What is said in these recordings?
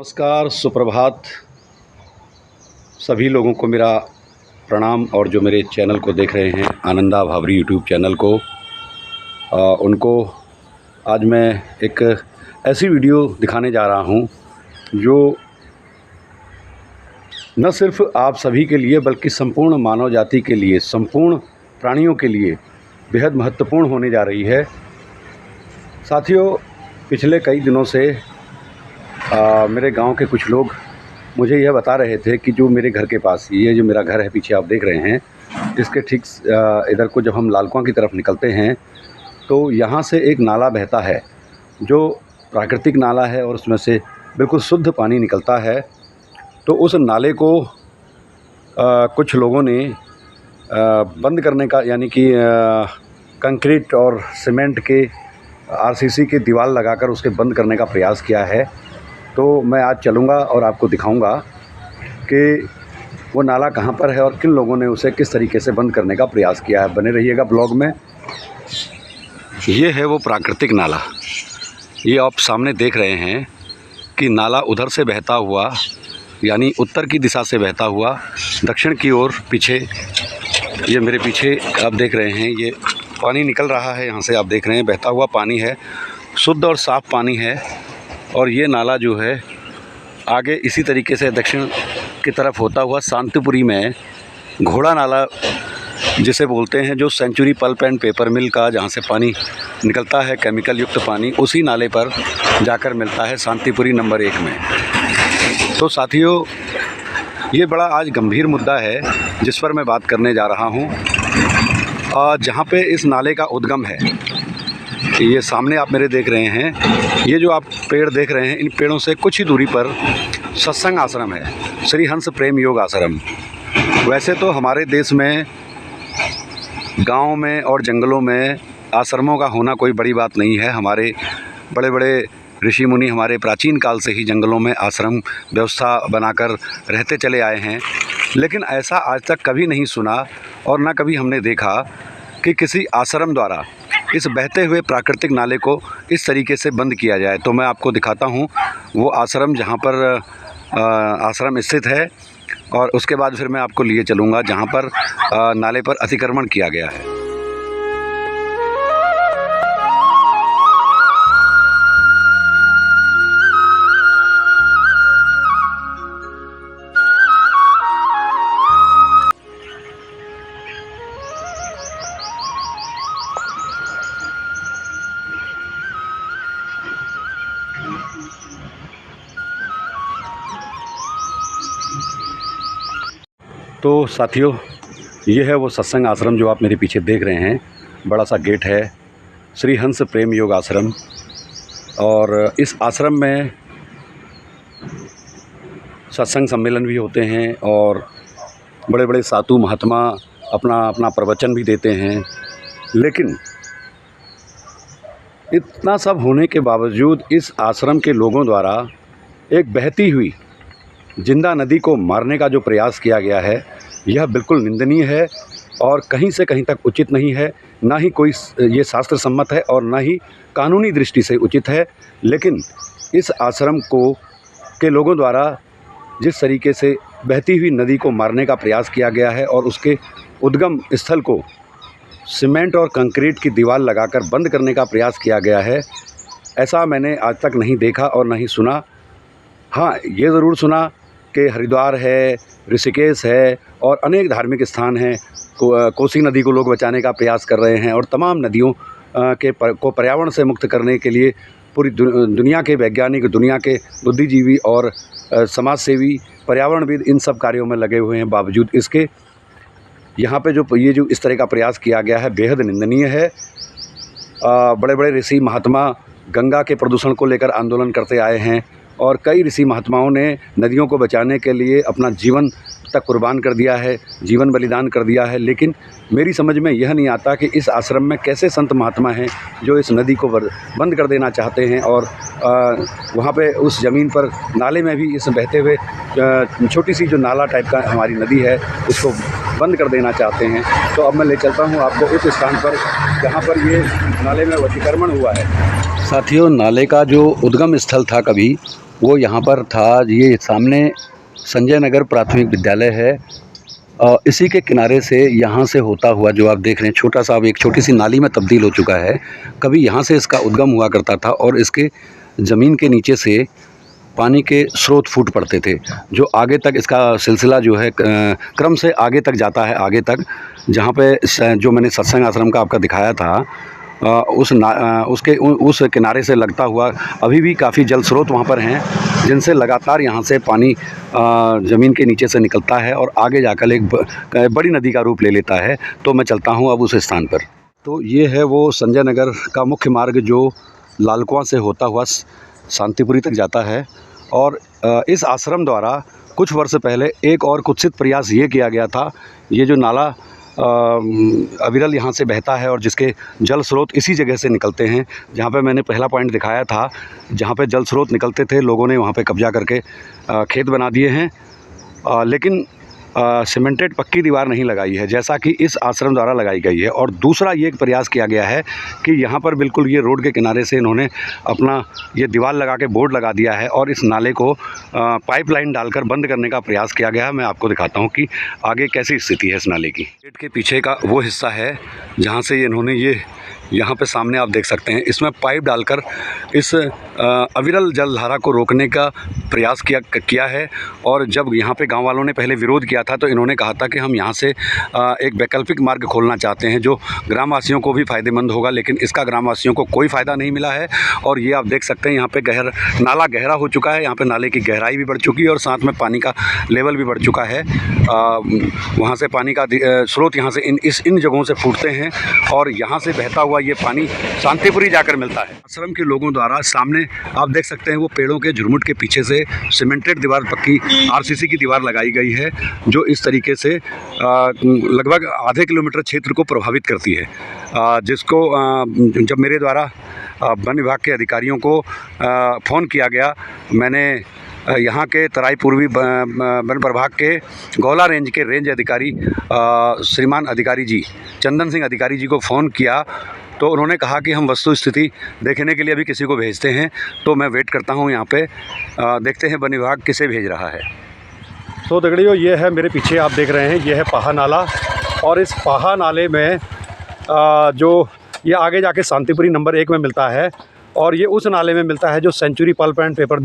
नमस्कार, सुप्रभात। सभी लोगों को मेरा प्रणाम और जो मेरे चैनल को देख रहे हैं आनंदा भावरी यूट्यूब चैनल को, उनको आज मैं एक ऐसी वीडियो दिखाने जा रहा हूं जो न सिर्फ आप सभी के लिए बल्कि संपूर्ण मानव जाति के लिए, संपूर्ण प्राणियों के लिए बेहद महत्वपूर्ण होने जा रही है। साथियों, पिछले कई दिनों से मेरे गांव के कुछ लोग मुझे यह बता रहे थे कि जो मेरे घर के पास, ये जो मेरा घर है पीछे आप देख रहे हैं, इसके ठीक इधर को जब हम लालकुआं की तरफ निकलते हैं तो यहाँ से एक नाला बहता है जो प्राकृतिक नाला है और उसमें से बिल्कुल शुद्ध पानी निकलता है। तो उस नाले को कुछ लोगों ने बंद करने का, यानी कि कंक्रीट और सीमेंट के आरसीसी की दीवार लगाकर उसके बंद करने का प्रयास किया है। तो मैं आज चलूँगा और आपको दिखाऊंगा कि वो नाला कहाँ पर है और किन लोगों ने उसे किस तरीके से बंद करने का प्रयास किया है। बने रहिएगा ब्लॉग में। ये है वो प्राकृतिक नाला। ये आप सामने देख रहे हैं कि नाला उधर से बहता हुआ, यानी उत्तर की दिशा से बहता हुआ दक्षिण की ओर पीछे, ये मेरे पीछे आप देख रहे हैं, ये पानी निकल रहा है। यहाँ से आप देख रहे हैं बहता हुआ पानी है, शुद्ध और साफ़ पानी है। और ये नाला जो है आगे इसी तरीके से दक्षिण की तरफ होता हुआ शांतिपुरी में घोड़ा नाला जिसे बोलते हैं, जो सेंचुरी पल्प एंड पेपर मिल का जहाँ से पानी निकलता है केमिकल युक्त पानी, उसी नाले पर जाकर मिलता है शांतिपुरी नंबर 1 में। तो साथियों, ये बड़ा आज गंभीर मुद्दा है जिस पर मैं बात करने जा रहा हूँ। जहाँ पे इस नाले का उद्गम है, ये सामने आप मेरे देख रहे हैं, ये जो आप पेड़ देख रहे हैं, इन पेड़ों से कुछ ही दूरी पर सत्संग आश्रम है, श्री हंस प्रेम योग आश्रम। वैसे तो हमारे देश में गांव में और जंगलों में आश्रमों का होना कोई बड़ी बात नहीं है। हमारे बड़े बड़े ऋषि मुनि हमारे प्राचीन काल से ही जंगलों में आश्रम व्यवस्था बनाकर रहते चले आए हैं। लेकिन ऐसा आज तक कभी नहीं सुना और ना कभी हमने देखा कि किसी आश्रम द्वारा इस बहते हुए प्राकृतिक नाले को इस तरीके से बंद किया जाए। तो मैं आपको दिखाता हूँ वो आश्रम जहाँ पर आश्रम स्थित है, और उसके बाद फिर मैं आपको लिए चलूँगा जहाँ पर नाले पर अतिक्रमण किया गया है। तो साथियों, ये है वो सत्संग आश्रम जो आप मेरे पीछे देख रहे हैं। बड़ा सा गेट है, श्री हंस प्रेम योग आश्रम। और इस आश्रम में सत्संग सम्मेलन भी होते हैं और बड़े बड़े साधु महात्मा अपना प्रवचन भी देते हैं। लेकिन इतना सब होने के बावजूद इस आश्रम के लोगों द्वारा एक बहती हुई जिंदा नदी को मारने का जो प्रयास किया गया है, यह बिल्कुल निंदनीय है और कहीं से कहीं तक उचित नहीं है। ना ही कोई ये शास्त्र सम्मत है और ना ही कानूनी दृष्टि से उचित है। लेकिन इस आश्रम के लोगों द्वारा जिस तरीके से बहती हुई नदी को मारने का प्रयास किया गया है और उसके उद्गम स्थल को सीमेंट और कंक्रीट की दीवार लगाकर बंद करने का प्रयास किया गया है, ऐसा मैंने आज तक नहीं देखा और नहीं सुना। हाँ, ये ज़रूर सुना कि हरिद्वार है, ऋषिकेश है और अनेक धार्मिक स्थान हैं, कोसी नदी को लोग बचाने का प्रयास कर रहे हैं और तमाम नदियों को पर्यावरण से मुक्त करने के लिए पूरी दुनिया के वैज्ञानिक, दुनिया के बुद्धिजीवी और समाज सेवी, पर्यावरणविद इन सब कार्यों में लगे हुए हैं। बावजूद इसके यहाँ पे जो इस तरह का प्रयास किया गया है, बेहद निंदनीय है। बड़े बड़े ऋषि महात्मा गंगा के प्रदूषण को लेकर आंदोलन करते आए हैं और कई ऋषि महात्माओं ने नदियों को बचाने के लिए अपना जीवन तक कुर्बान कर दिया है, जीवन बलिदान कर दिया है। लेकिन मेरी समझ में यह नहीं आता कि इस आश्रम में कैसे संत महात्मा हैं जो इस नदी को बंद कर देना चाहते हैं और वहाँ पे उस ज़मीन पर नाले में भी इस बहते हुए छोटी सी जो नाला टाइप का हमारी नदी है उसको बंद कर देना चाहते हैं। तो अब मैं ले चलता हूँ आपको उस स्थान पर जहाँ पर ये नाले में अतिक्रमण हुआ है। साथियों, नाले का जो उद्गम स्थल था कभी, वो यहाँ पर था। ये सामने संजय नगर प्राथमिक विद्यालय है। इसी के किनारे से यहाँ से होता हुआ जो आप देख रहे हैं छोटा सा अब एक छोटी सी नाली में तब्दील हो चुका है। कभी यहाँ से इसका उद्गम हुआ करता था और इसके ज़मीन के नीचे से पानी के स्रोत फूट पड़ते थे, जो आगे तक इसका सिलसिला जो है क्रम से आगे तक जाता है, आगे तक जहाँ पे जो मैंने सत्संग आश्रम का आपका दिखाया था उस किनारे से लगता हुआ अभी भी काफ़ी जल स्रोत वहाँ पर हैं, जिनसे लगातार यहाँ से पानी ज़मीन के नीचे से निकलता है और आगे जाकर एक बड़ी नदी का रूप ले लेता है। तो मैं चलता हूँ अब उस स्थान पर। तो ये है वो संजय नगर का मुख्य मार्ग जो लालकुआं से होता हुआ शांतिपुरी तक जाता है। और इस आश्रम द्वारा कुछ वर्ष पहले एक और कुत्सित प्रयास ये किया गया था। ये जो नाला अविरल यहाँ से बहता है और जिसके जल स्रोत इसी जगह से निकलते हैं, जहाँ पे मैंने पहला पॉइंट दिखाया था, जहाँ पे जल स्रोत निकलते थे, लोगों ने वहाँ पे कब्जा करके खेत बना दिए हैं, लेकिन सीमेंटेड पक्की दीवार नहीं लगाई है जैसा कि इस आश्रम द्वारा लगाई गई है। और दूसरा ये एक प्रयास किया गया है कि यहाँ पर बिल्कुल ये रोड के किनारे से इन्होंने अपना ये दीवार लगा के बोर्ड लगा दिया है और इस नाले को पाइपलाइन डालकर बंद करने का प्रयास किया गया है। मैं आपको दिखाता हूँ कि आगे कैसी स्थिति है इस नाले की। गेट के पीछे का वो हिस्सा है जहाँ से इन्होंने ये यहाँ पे सामने आप देख सकते हैं, इसमें पाइप डालकर इस अविरल जलधारा को रोकने का प्रयास किया है। और जब यहाँ पे गांव वालों ने पहले विरोध किया था तो इन्होंने कहा था कि हम यहाँ से एक वैकल्पिक मार्ग खोलना चाहते हैं जो ग्रामवासियों को भी फ़ायदेमंद होगा, लेकिन इसका ग्रामवासियों को कोई फ़ायदा नहीं मिला है। और ये आप देख सकते हैं यहाँ पे नाला गहरा हो चुका है, यहाँ पे नाले की गहराई भी बढ़ चुकी है और साथ में पानी का लेवल भी बढ़ चुका है। वहाँ से पानी का स्रोत यहाँ से इन जगहों से फूटते हैं और यहाँ से बहता हुआ ये पानी शांतिपुरी जाकर मिलता है। आश्रम के लोगों द्वारा सामने आप देख सकते हैं वो पेड़ों के झुरमुट के पीछे से सीमेंटेड दीवार, पक्की आरसीसी की दीवार लगाई गई है, जो इस तरीके से लगभग आधे किलोमीटर क्षेत्र को प्रभावित करती है। जिसको जब मेरे द्वारा वन विभाग के अधिकारियों को फ़ोन किया गया, मैंने यहाँ के तराई पूर्वी वन प्रभाग के गौला रेंज के रेंज अधिकारी श्रीमान अधिकारी जी चंदन सिंह अधिकारी जी को फ़ोन किया तो उन्होंने कहा कि हम वस्तु स्थिति देखने के लिए अभी किसी को भेजते हैं। तो मैं वेट करता हूँ यहाँ पे, देखते हैं वन विभाग किसे भेज रहा है। तो दगड़ियों, ये है मेरे पीछे आप देख रहे हैं, ये है पाहा नाला। और इस पाहा नाले में जो ये आगे जाके शांतिपुरी नंबर 1 में मिलता है और ये उस नाले में मिलता है जो सेंचुरी पल्प एंड पेपर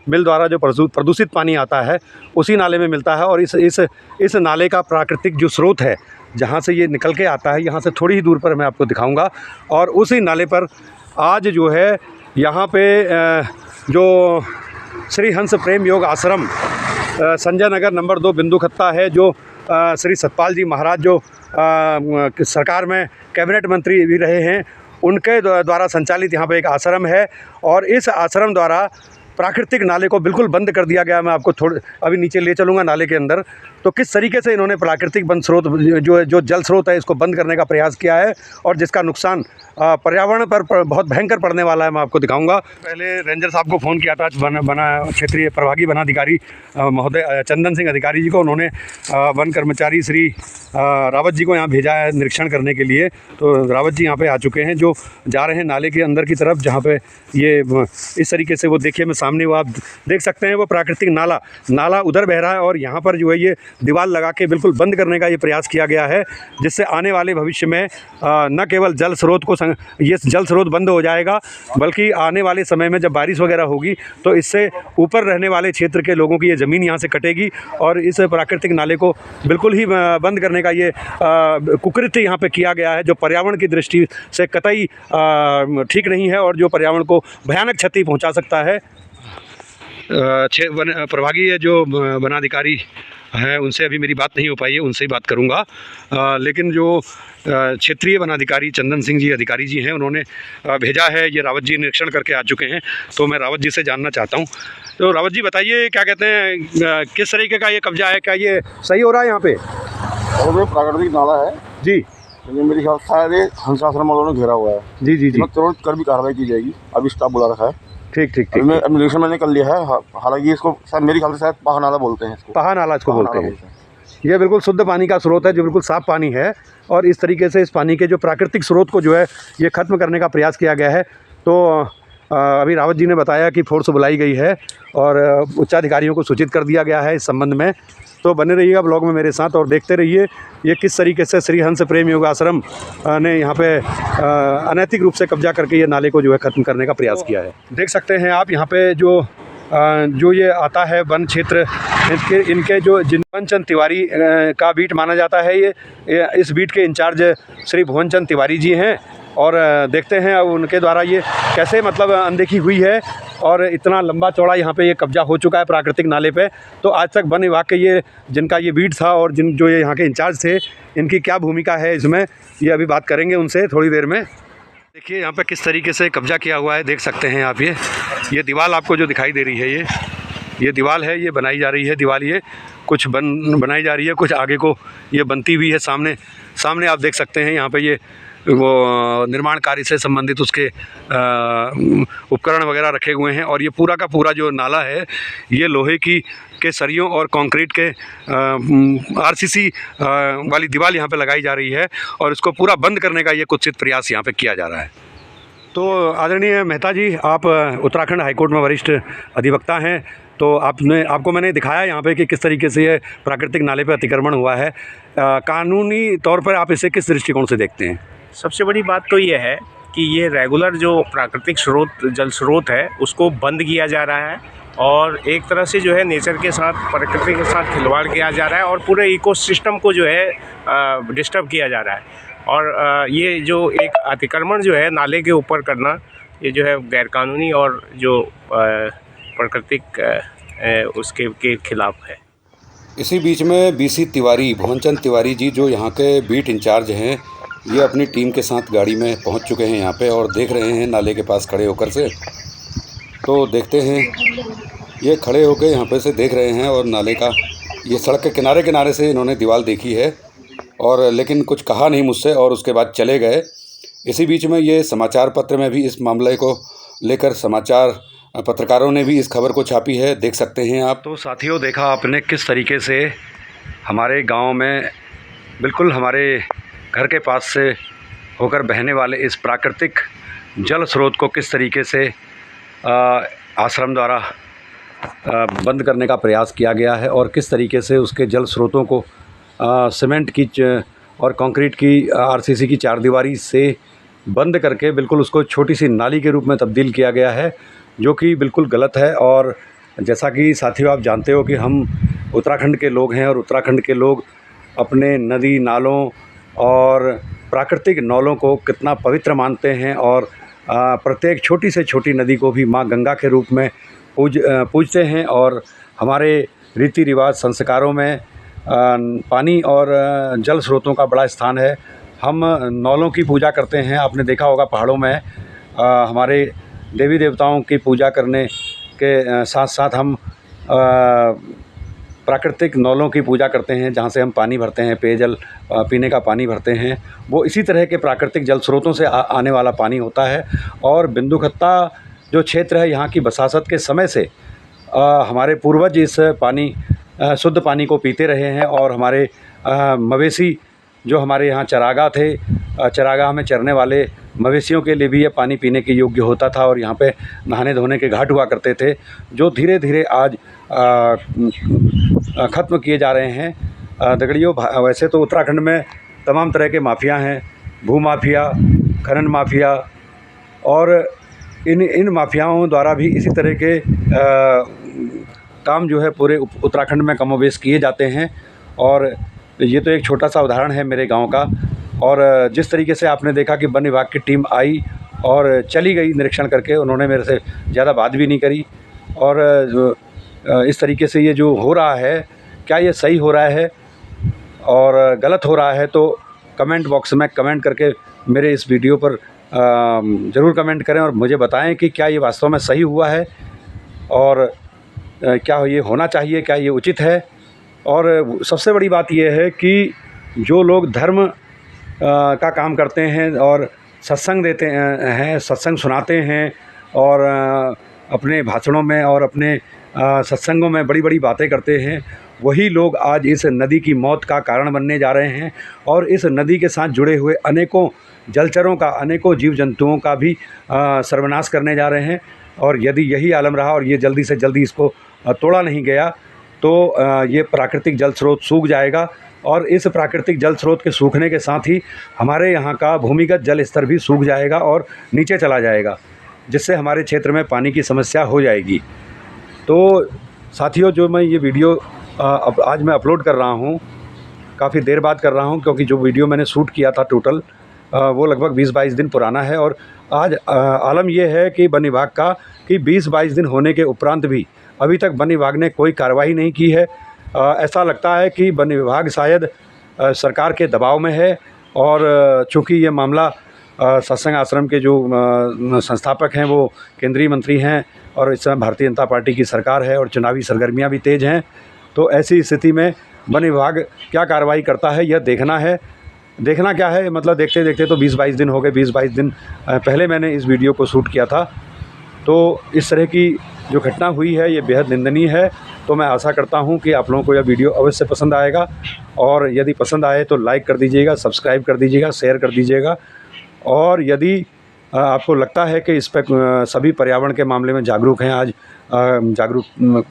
मिल द्वारा जो प्रदूषित पानी आता है उसी नाले में मिलता है। और इस नाले का प्राकृतिक जो स्रोत है जहाँ से ये निकल के आता है, यहाँ से थोड़ी ही दूर पर मैं आपको दिखाऊंगा। और उसी नाले पर आज जो है यहाँ पे जो श्री हंस प्रेम योग आश्रम संजय नगर नंबर 2 बिंदुखत्ता है, जो श्री सतपाल जी महाराज जो सरकार में कैबिनेट मंत्री भी रहे हैं, उनके द्वारा संचालित यहाँ पे एक आश्रम है। और इस आश्रम द्वारा प्राकृतिक नाले को बिल्कुल बंद कर दिया गया। मैं आपको अभी नीचे ले चलूँगा नाले के अंदर, तो किस तरीके से इन्होंने प्राकृतिक वन स्रोत जो जल स्रोत है इसको बंद करने का प्रयास किया है और जिसका नुकसान पर्यावरण पर बहुत भयंकर पड़ने वाला है। मैं आपको दिखाऊंगा। पहले रेंजर साहब को फ़ोन किया था, क्षेत्रीय प्रभागी वनाधिकारी महोदय चंदन सिंह अधिकारी जी को। उन्होंने वन कर्मचारी श्री रावत जी को यहाँ भेजा है निरीक्षण करने के लिए। तो रावत जी यहाँ पे आ चुके हैं, जो जा रहे हैं नाले के अंदर की तरफ, जहाँ पे ये इस तरीके से वो देखिए मैं सामने वो आप देख सकते हैं वो प्राकृतिक नाला उधर बह रहा है और यहाँ पर जो है ये दीवार लगा के बिल्कुल बंद करने का ये प्रयास किया गया है, जिससे आने वाले भविष्य में न केवल जल स्रोत को ये जल स्रोत बंद हो जाएगा, बल्कि आने वाले समय में जब बारिश वगैरह होगी तो इससे ऊपर रहने वाले क्षेत्र के लोगों की ये ज़मीन यहाँ से कटेगी और इस प्राकृतिक नाले को बिल्कुल ही बंद करने का ये कुकृत्य यहाँ पे किया गया है, जो पर्यावरण की दृष्टि से कतई ठीक नहीं है और जो पर्यावरण को भयानक क्षति पहुँचा सकता है। प्रभागी है जो वनाधिकारी हैं, उनसे अभी मेरी बात नहीं हो पाई है, उनसे ही बात करूंगा। लेकिन जो क्षेत्रीय वनाधिकारी चंदन सिंह जी अधिकारी जी हैं, उन्होंने भेजा है, ये रावत जी निरीक्षण करके आ चुके हैं। तो मैं रावत जी से जानना चाहता हूं। तो रावत जी बताइए, क्या कहते हैं, किस तरीके का ये कब्जा है, क्या ये सही हो रहा है यहाँ पे? और प्राकृतिक नाला है जी, लेकिन मेरी ख्याल सारे हंसाश्रम वालों ने घेरा हुआ है। जी जी जी, तुरंत कर भी कार्रवाई की जाएगी। अभी स्टाफ बुला रखा है। ठीक ठीक ठीक। निरीक्षण मैंने कर लिया है। हालांकि इसको शायद मेरी ख्याल से शायद पाहा नाला बोलते हैं, इसको पाहा नाला इसको बोलते हैं। ये बिल्कुल शुद्ध पानी का स्रोत है, जो बिल्कुल साफ़ पानी है और इस तरीके से इस पानी के जो प्राकृतिक स्रोत को जो है ये ख़त्म करने का प्रयास किया गया है। तो अभी रावत जी ने बताया कि फोर्स बुलाई गई है और उच्चाधिकारियों को सूचित कर दिया गया है इस संबंध में। तो बने रहिएगा ब्लॉग में मेरे साथ और देखते रहिए ये किस तरीके से श्री हंस प्रेम योग आश्रम ने यहाँ पे अनैतिक रूप से कब्जा करके ये नाले को जो है ख़त्म करने का प्रयास किया है। देख सकते हैं आप यहाँ पे जो ये आता है वन क्षेत्र, इनके जो भुवनचंद तिवारी का बीट माना जाता है। ये इस बीट के इंचार्ज श्री भुवनचंद तिवारी जी हैं और देखते हैं अब उनके द्वारा ये कैसे मतलब अनदेखी हुई है और इतना लंबा चौड़ा यहाँ पे ये कब्जा हो चुका है प्राकृतिक नाले पे। तो आज तक वन विभाग के ये जिनका ये बीट था और जो ये यहाँ के इंचार्ज थे, इनकी क्या भूमिका है इसमें, ये अभी बात करेंगे उनसे थोड़ी देर में। देखिए यहाँ पे किस तरीके से कब्जा किया हुआ है, देख सकते हैं आप। ये दीवार आपको जो दिखाई दे रही है, ये दीवार है, ये बनाई जा रही है दीवार, ये कुछ बनाई जा रही है, कुछ आगे को ये बनती हुई है। सामने आप देख सकते हैं यहाँ पे ये वो निर्माण कार्य से संबंधित उसके उपकरण वगैरह रखे हुए हैं। और ये पूरा का पूरा जो नाला है ये लोहे के सरियों और कंक्रीट के आरसीसी वाली दीवार यहाँ पे लगाई जा रही है और इसको पूरा बंद करने का ये कुत्सित प्रयास यहाँ पे किया जा रहा है। तो आदरणीय मेहता जी, आप उत्तराखंड हाईकोर्ट में वरिष्ठ अधिवक्ता हैं, तो आपको मैंने दिखाया यहाँ पे कि किस तरीके से ये प्राकृतिक नाले पे अतिक्रमण हुआ है। कानूनी तौर पर आप इसे किस दृष्टिकोण से देखते हैं? सबसे बड़ी बात तो ये है कि ये रेगुलर जो प्राकृतिक जल स्रोत है उसको बंद किया जा रहा है और एक तरह से जो है नेचर के साथ, प्रकृति के साथ खिलवाड़ किया जा रहा है और पूरे इकोसिस्टम को जो है डिस्टर्ब किया जा रहा है। और ये जो एक अतिक्रमण जो है नाले के ऊपर करना, ये जो है गैरकानूनी और जो प्राकृतिक उसके खिलाफ है। इसी बीच में बीसी तिवारी, भुवनचंद तिवारी जी जो यहाँ के बीट इंचार्ज हैं, ये अपनी टीम के साथ गाड़ी में पहुँच चुके हैं यहाँ पे और देख रहे हैं नाले के पास खड़े होकर से। तो देखते हैं, ये खड़े होकर यहाँ पे से देख रहे हैं और नाले का ये सड़क के किनारे से इन्होंने दीवार देखी है और लेकिन कुछ कहा नहीं मुझसे और उसके बाद चले गए। इसी बीच में ये समाचार पत्र में भी इस मामले को लेकर समाचार पत्रकारों ने भी इस खबर को छापी है, देख सकते हैं आप। तो साथियों, देखा आपने किस तरीके से हमारे गांव में बिल्कुल हमारे घर के पास से होकर बहने वाले इस प्राकृतिक जल स्रोत को किस तरीके से आश्रम द्वारा बंद करने का प्रयास किया गया है और किस तरीके से उसके जल स्रोतों को सीमेंट की और कंक्रीट की आरसीसी की चारदीवारी से बंद करके बिल्कुल उसको छोटी सी नाली के रूप में तब्दील किया गया है, जो कि बिल्कुल गलत है। और जैसा कि साथियों आप जानते हो कि हम उत्तराखंड के लोग हैं और उत्तराखंड के लोग अपने नदी नालों और प्राकृतिक नौलों को कितना पवित्र मानते हैं और प्रत्येक छोटी से छोटी नदी को भी माँ गंगा के रूप में पूजते हैं। और हमारे रीति रिवाज संस्कारों में पानी और जल स्रोतों का बड़ा स्थान है। हम नौलों की पूजा करते हैं। आपने देखा होगा पहाड़ों में हमारे देवी देवताओं की पूजा करने के साथ साथ हम प्राकृतिक नौलों की पूजा करते हैं, जहाँ से हम पानी भरते हैं, पेयजल पीने का पानी भरते हैं। वो इसी तरह के प्राकृतिक जल स्रोतों से आने वाला पानी होता है। और बिंदुखत्ता जो क्षेत्र है, यहाँ की बसासत के समय से हमारे पूर्वज इस पानी शुद्ध पानी को पीते रहे हैं और हमारे मवेशी जो हमारे यहाँ चरागाह थे, चरागाह में चरने वाले मवेशियों के लिए भी ये पानी पीने के योग्य होता था और यहाँ पे नहाने धोने के घाट हुआ करते थे, जो धीरे धीरे आज ख़त्म किए जा रहे हैं। दगड़ियों, वैसे तो उत्तराखंड में तमाम तरह के माफिया हैं, भू माफिया, खनन माफिया, और इन माफियाओं द्वारा भी इसी तरह के काम जो है पूरे उत्तराखंड में कमोबेश किए जाते हैं। और ये तो एक छोटा सा उदाहरण है मेरे गांव का। और जिस तरीके से आपने देखा कि वन विभाग की टीम आई और चली गई निरीक्षण करके, उन्होंने मेरे से ज़्यादा बात भी नहीं करी। और इस तरीके से ये जो हो रहा है, क्या ये सही हो रहा है और गलत हो रहा है, तो कमेंट बॉक्स में कमेंट करके मेरे इस वीडियो पर ज़रूर कमेंट करें और मुझे बताएं कि क्या ये वास्तव में सही हुआ है और क्या ये होना चाहिए, क्या ये उचित है। और सबसे बड़ी बात यह है कि जो लोग धर्म का काम करते हैं और सत्संग देते हैं, सत्संग सुनाते हैं और अपने भाषणों में और अपने सत्संगों में बड़ी बड़ी बातें करते हैं, वही लोग आज इस नदी की मौत का कारण बनने जा रहे हैं और इस नदी के साथ जुड़े हुए अनेकों जलचरों का, अनेकों जीव जंतुओं का भी सर्वनाश करने जा रहे हैं। और यदि यही आलम रहा और ये जल्दी से जल्दी इसको तोड़ा नहीं गया तो ये प्राकृतिक जल स्रोत सूख जाएगा और इस प्राकृतिक जल स्रोत के सूखने के साथ ही हमारे यहाँ का भूमिगत जल स्तर भी सूख जाएगा और नीचे चला जाएगा, जिससे हमारे क्षेत्र में पानी की समस्या हो जाएगी। तो साथियों, जो मैं ये वीडियो अब आज मैं अपलोड कर रहा हूँ, काफ़ी देर बाद कर रहा हूँ, क्योंकि जो वीडियो मैंने शूट किया था टोटल वो लगभग 20-22 दिन पुराना है। और आज आलम ये है कि वन विभाग का कि 20-22 दिन होने के उपरांत भी अभी तक वन विभाग ने कोई कार्रवाई नहीं की है। ऐसा लगता है कि वन विभाग शायद सरकार के दबाव में है और चूँकि ये मामला सत्संग आश्रम के जो संस्थापक हैं वो केंद्रीय मंत्री हैं और इस समय भारतीय जनता पार्टी की सरकार है और चुनावी सरगर्मियां भी तेज़ हैं, तो ऐसी स्थिति में वन विभाग क्या कार्रवाई करता है यह देखना है। देखना क्या है, मतलब देखते देखते तो 20-22 दिन हो गए। 20-22 दिन पहले मैंने इस वीडियो को शूट किया था। तो इस तरह की जो घटना हुई है ये बेहद निंदनीय है। तो मैं आशा करता हूँ कि आप लोगों को यह वीडियो अवश्य पसंद आएगा और यदि पसंद आए तो लाइक कर दीजिएगा, सब्सक्राइब कर दीजिएगा, शेयर कर दीजिएगा। और यदि आपको लगता है कि इस पर सभी पर्यावरण के मामले में जागरूक हैं, आज जागरूक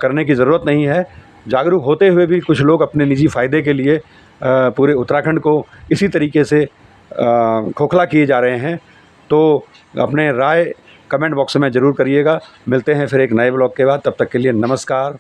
करने की ज़रूरत नहीं है। जागरूक होते हुए भी कुछ लोग अपने निजी फ़ायदे के लिए पूरे उत्तराखंड को इसी तरीके से खोखला किए जा रहे हैं। तो अपने राय कमेंट बॉक्स में ज़रूर करिएगा। मिलते हैं फिर एक नए ब्लॉग के बाद, तब तक के लिए नमस्कार।